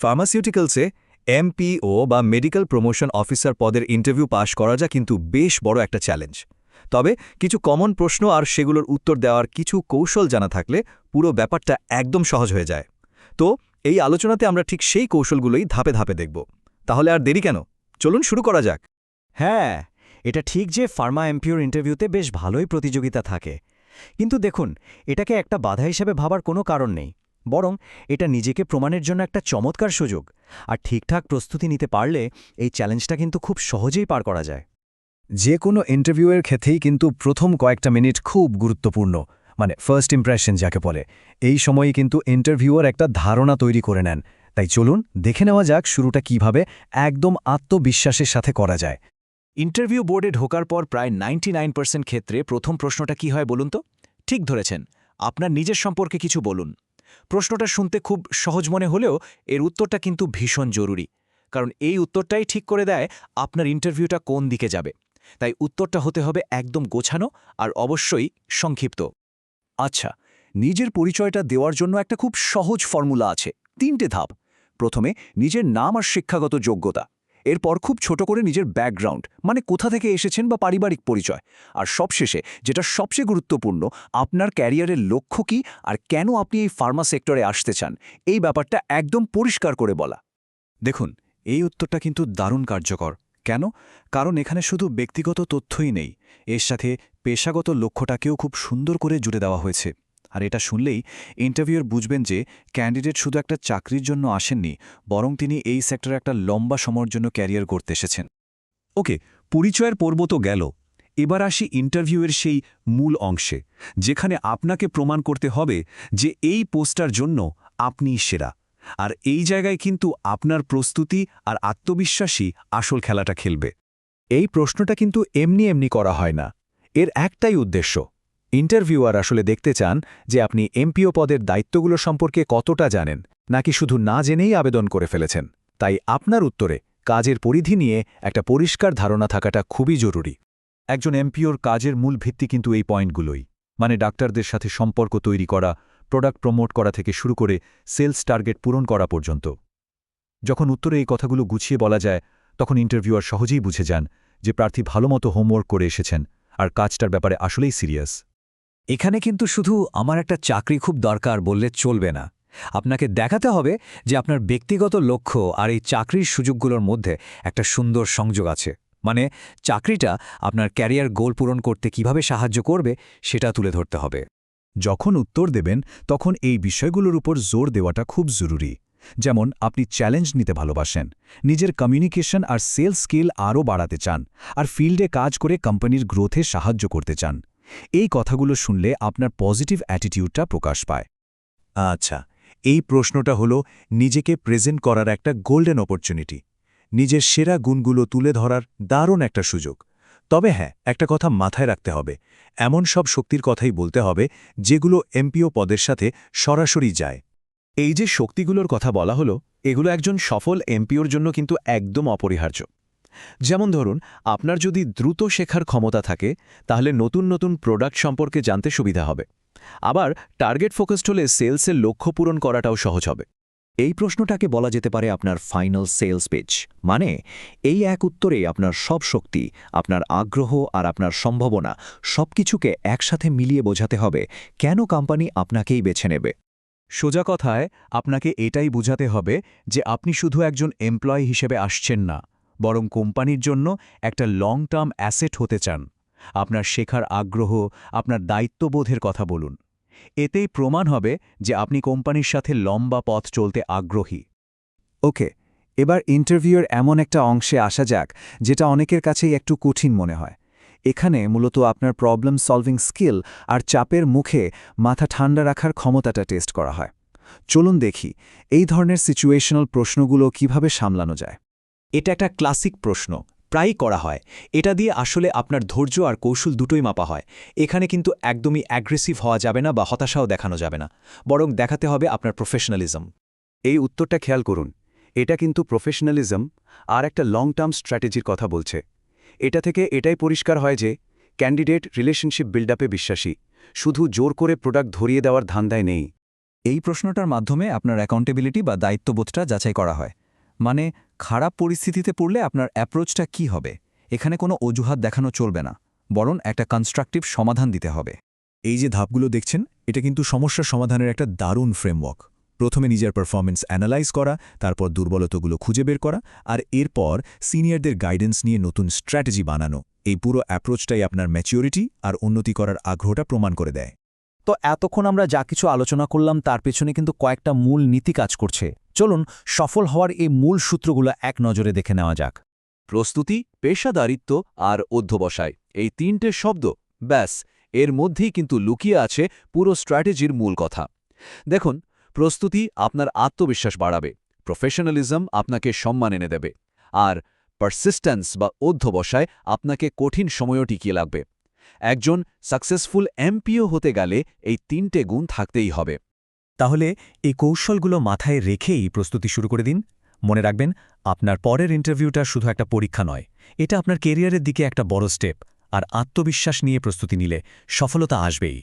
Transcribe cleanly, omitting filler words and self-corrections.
ফার্মাসিউটিক্যালসে MPO বা medical promotion officer পদের interview পাশ করাটা কিন্তু বেশ বড় একটা চ্যালেঞ্জ। তবে কিছু কমন প্রশ্ন আর সেগুলোর উত্তর দেওয়ার কিছু কৌশল জানা থাকলে পুরো ব্যাপারটা একদম সহজ হয়ে যায়। তো এই আলোচনাতে আমরা ঠিক সেই কৌশলগুলোই ধাপে ধাপে দেখব। তাহলে আর দেরি কেন, চলুন শুরু করা যাক। হ্যাঁ, এটা ঠিক যে ফার্মা এমপিওর ইন্টারভিউতে বেশ ভালোই প্রতিযোগিতা থাকে। কিন্তু দেখুন, এটাকে একটা বাধা হিসেবে ভাবার কোনো কারণ নেই। বরং এটা নিজেকে প্রমাণের জন্য একটা চমৎকার সুযোগ। আর ঠিকঠাক প্রস্তুতি নিতে পারলে এই চ্যালেঞ্জটা কিন্তু খুব সহজেই পার করা যায়। যে কোনো ইন্টারভিউয়ের ক্ষেত্রেই কিন্তু প্রথম কয়েকটা মিনিট খুব গুরুত্বপূর্ণ, মানে ফার্স্ট ইমপ্রেশন যাকে বলে। এই সময়ই কিন্তু ইন্টারভিউয়ার একটা ধারণা তৈরি করে নেন। তাই চলুন দেখে নেওয়া যাক শুরুটা কিভাবে একদম আত্মবিশ্বাসের সাথে করা যায়। ইন্টারভিউ বোর্ডে ঢোকার পর প্রায় 99% ক্ষেত্রে প্রথম প্রশ্নটা কি হয় বলুন তো? ঠিক ধরেছেন, আপনার নিজের সম্পর্কে কিছু বলুন। প্রশ্নটা শুনতে খুব সহজ মনে হলেও এর উত্তরটা কিন্তু ভীষণ জরুরি। কারণ এই উত্তরটাই ঠিক করে দেয় আপনার ইন্টারভিউটা কোন দিকে যাবে। তাই উত্তরটা হতে হবে একদম গোছানো আর অবশ্যই সংক্ষিপ্ত। আচ্ছা, নিজের পরিচয়টা দেওয়ার জন্য একটা খুব সহজ ফর্মুলা আছে। 3টে ধাপ। প্রথমে নিজের নাম আর শিক্ষাগত যোগ্যতা। এরপর খুব ছোট করে নিজের ব্যাকগ্রাউন্ড, মানে কোথা থেকে এসেছেন বা পারিবারিক পরিচয়। আর সবশেষে, যেটা সবচেয়ে গুরুত্বপূর্ণ, আপনার ক্যারিয়ারের লক্ষ্য কী আর কেন আপনি এই ফার্মা সেক্টরে আসতে চান, এই ব্যাপারটা একদম পরিষ্কার করে বলা। দেখুন, এই উত্তরটা কিন্তু দারুণ কার্যকর। কেন? কারণ এখানে শুধু ব্যক্তিগত তথ্যই নেই, এর সাথে পেশাগত লক্ষ্যটাকেও খুব সুন্দর করে জুড়ে দেওয়া হয়েছে। আর এটা শুনলেই ইন্টারভিউয়ার বুঝবেন যে ক্যান্ডিডেট শুধু একটা চাকরির জন্য আসেননি, বরং তিনি এই সেক্টরে একটা লম্বা সময়ের জন্য ক্যারিয়ার করতে এসেছেন। ওকে, পরিচয়ের পর্ব তো গেল। এবার আসি ইন্টারভিউয়ের সেই মূল অংশে, যেখানে আপনাকে প্রমাণ করতে হবে যে এই পোস্টটার জন্য আপনিই সেরা। আর এই জায়গায় কিন্তু আপনার প্রস্তুতি আর আত্মবিশ্বাসী আসল খেলাটা খেলবে। এই প্রশ্নটা কিন্তু এমনি এমনি করা হয় না। এর একটাই উদ্দেশ্য, ইন্টারভিউয়ার আসলে দেখতে চান যে আপনি এমপিও পদের দায়িত্বগুলো সম্পর্কে কতটা জানেন, নাকি শুধু না জেনেই আবেদন করে ফেলেছেন। তাই আপনার উত্তরে কাজের পরিধি নিয়ে একটা পরিষ্কার ধারণা থাকাটা খুবই জরুরি। একজন এমপিওর কাজের মূল ভিত্তি কিন্তু এই পয়েন্টগুলোই, মানে ডাক্তারদের সাথে সম্পর্ক তৈরি করা, প্রোডাক্ট প্রমোট করা থেকে শুরু করে সেলস টার্গেট পূরণ করা পর্যন্ত। যখন উত্তরে এই কথাগুলো গুছিয়ে বলা যায়, তখন ইন্টারভিউয়ার সহজেই বুঝে যান যে প্রার্থী ভালোমতো হোমওয়ার্ক করে এসেছেন আর কাজটার ব্যাপারে আসলেই সিরিয়াস। এখানে কিন্তু শুধু আমার একটা চাকরি খুব দরকার বললে চলবে না। আপনাকে দেখাতে হবে যে আপনার ব্যক্তিগত লক্ষ্য আর এই চাকরির সুযোগগুলোর মধ্যে একটা সুন্দর সংযোগ আছে। মানে চাকরিটা আপনার ক্যারিয়ার গোল পূরণ করতে কিভাবে সাহায্য করবে সেটা তুলে ধরতে হবে। যখন উত্তর দেবেন তখন এই বিষয়গুলোর উপর জোর দেওয়াটা খুব জরুরি। যেমন আপনি চ্যালেঞ্জ নিতে ভালোবাসেন, নিজের কমিউনিকেশন আর সেলস স্কিল আরও বাড়াতে চান, আর ফিল্ডে কাজ করে কোম্পানির গ্রোথে সাহায্য করতে চান। এই কথাগুলো শুনলে আপনার পজিটিভ অ্যাটিটিউডটা প্রকাশ পায়। আচ্ছা, এই প্রশ্নটা হলো নিজেকে প্রেজেন্ট করার একটা গোল্ডেন অপরচুনিটি। নিজের সেরা গুণগুলো তুলে ধরার দারুণ একটা সুযোগ। তবে হ্যাঁ, একটা কথা মাথায় রাখতে হবে, এমন সব শক্তির কথাই বলতে হবে যেগুলো এমপিও পদের সাথে সরাসরি যায়। এই যে শক্তিগুলোর কথা বলা হলো, এগুলো একজন সফল এমপিওর জন্য কিন্তু একদম অপরিহার্য। যেমন ধরুন, আপনার যদি দ্রুত শেখার ক্ষমতা থাকে, তাহলে নতুন নতুন প্রোডাক্ট সম্পর্কে জানতে সুবিধা হবে। আবার টার্গেট ফোকাসড হলে সেলসের লক্ষ্য পূরণ করাটাও সহজ হবে। এই প্রশ্নটাকে বলা যেতে পারে আপনার ফাইনাল সেলস পিচ। মানে এই এক উত্তরে আপনার সব শক্তি, আপনার আগ্রহ আর আপনার সম্ভাবনা সবকিছুকে একসাথে মিলিয়ে বোঝাতে হবে কেন কোম্পানি আপনাকেই বেছে নেবে। সোজা কথায় আপনাকে এটাই বোঝাতে হবে যে আপনি শুধু একজন এমপ্লয়ি হিসেবে আসছেন না, বরং কোম্পানির জন্য একটা লং টার্ম অ্যাসেট হতে চান। আপনার শেখার আগ্রহ, আপনার দায়িত্ববোধের কথা বলুন। এতেই প্রমাণ হবে যে আপনি কোম্পানির সাথে লম্বা পথ চলতে আগ্রহী। ওকে, এবার ইন্টারভিউয়ের এমন একটা অংশে আসা যাক যেটা অনেকের কাছেই একটু কঠিন মনে হয়। এখানে মূলত আপনার প্রবলেম সলভিং স্কিল আর চাপের মুখে মাথা ঠান্ডা রাখার ক্ষমতাটা টেস্ট করা হয়। চলুন দেখি এই ধরনের সিচুয়েশনাল প্রশ্নগুলো কিভাবে সামলানো যায়। এটা একটা ক্লাসিক প্রশ্ন, প্রায়ই করা হয়। এটা দিয়ে আসলে আপনার ধৈর্য আর কৌশল দুটোই মাপা হয়। এখানে কিন্তু একদমই অ্যাগ্রেসিভ হওয়া যাবে না বা হতাশাও দেখানো যাবে না, বরং দেখাতে হবে আপনার প্রফেশনালিজম। এই উত্তরটা খেয়াল করুন, এটা কিন্তু প্রফেশনালিজম আর একটা লং টার্ম স্ট্র্যাটেজির কথা বলছে। এটা থেকে এটাই পরিষ্কার হয় যে ক্যান্ডিডেট রিলেশনশিপ বিল্ড আপে বিশ্বাসী, শুধু জোর করে প্রোডাক্ট ধরিয়ে দেওয়ার ধান্দায় নেই। এই প্রশ্নটার মাধ্যমে আপনার অ্যাকাউন্টেবিলিটি বা দায়িত্ববোধটা যাচাই করা হয়। মানে খারাপ পরিস্থিতিতে পড়লে আপনার অ্যাপ্রোচটা কি হবে, এখানে কোনো অজুহাত দেখানো চলবে না, বরং একটা কনস্ট্রাকটিভ সমাধান দিতে হবে। এই যে ধাপগুলো দেখছেন, এটা কিন্তু সমস্যা সমাধানের একটা দারুণ ফ্রেমওয়ার্ক। প্রথমে নিজের পারফরমেন্স অ্যানালাইজ করা, তারপর দুর্বলতাগুলো খুঁজে বের করা, আর এরপর সিনিয়রদের গাইডেন্স নিয়ে নতুন স্ট্র্যাটেজি বানানো। এই পুরো অ্যাপ্রোচটাই আপনার ম্যাচিউরিটি আর উন্নতি করার আগ্রহটা প্রমাণ করে দেয়। তো এতক্ষণ আমরা যা কিছু আলোচনা করলাম তার পেছনে কিন্তু কয়েকটা মূল নীতি কাজ করছে। চলুন সফল হওয়ার এই মূল সূত্রগুলো এক নজরে দেখে নেওয়া যাক। প্রস্তুতি, পেশাদারিত্ব আর অধ্যবসায়, এই তিনটে শব্দ, ব্যাস এর মধ্যেই কিন্তু লুকিয়ে আছে পুরো স্ট্র্যাটেজির মূল কথা। দেখুন, প্রস্তুতি আপনার আত্মবিশ্বাস বাড়াবে, প্রফেশনালিজম আপনাকে সম্মান এনে দেবে, আর পারসিস্টেন্স বা অধ্যবসায় আপনাকে কঠিন সময়ও টিকিয়ে রাখবে। একজন সাকসেসফুল এমপিও হতে গেলে এই তিনটে গুণ থাকতেই হবে। তাহলে এই কৌশলগুলো মাথায় রেখেই প্রস্তুতি শুরু করে দিন। মনে রাখবেন, আপনার পরের ইন্টারভিউটা শুধু একটা পরীক্ষা নয়, এটা আপনার কেরিয়ারের দিকে একটা বড় স্টেপ। আর আত্মবিশ্বাস নিয়ে প্রস্তুতি নিলে সফলতা আসবেই।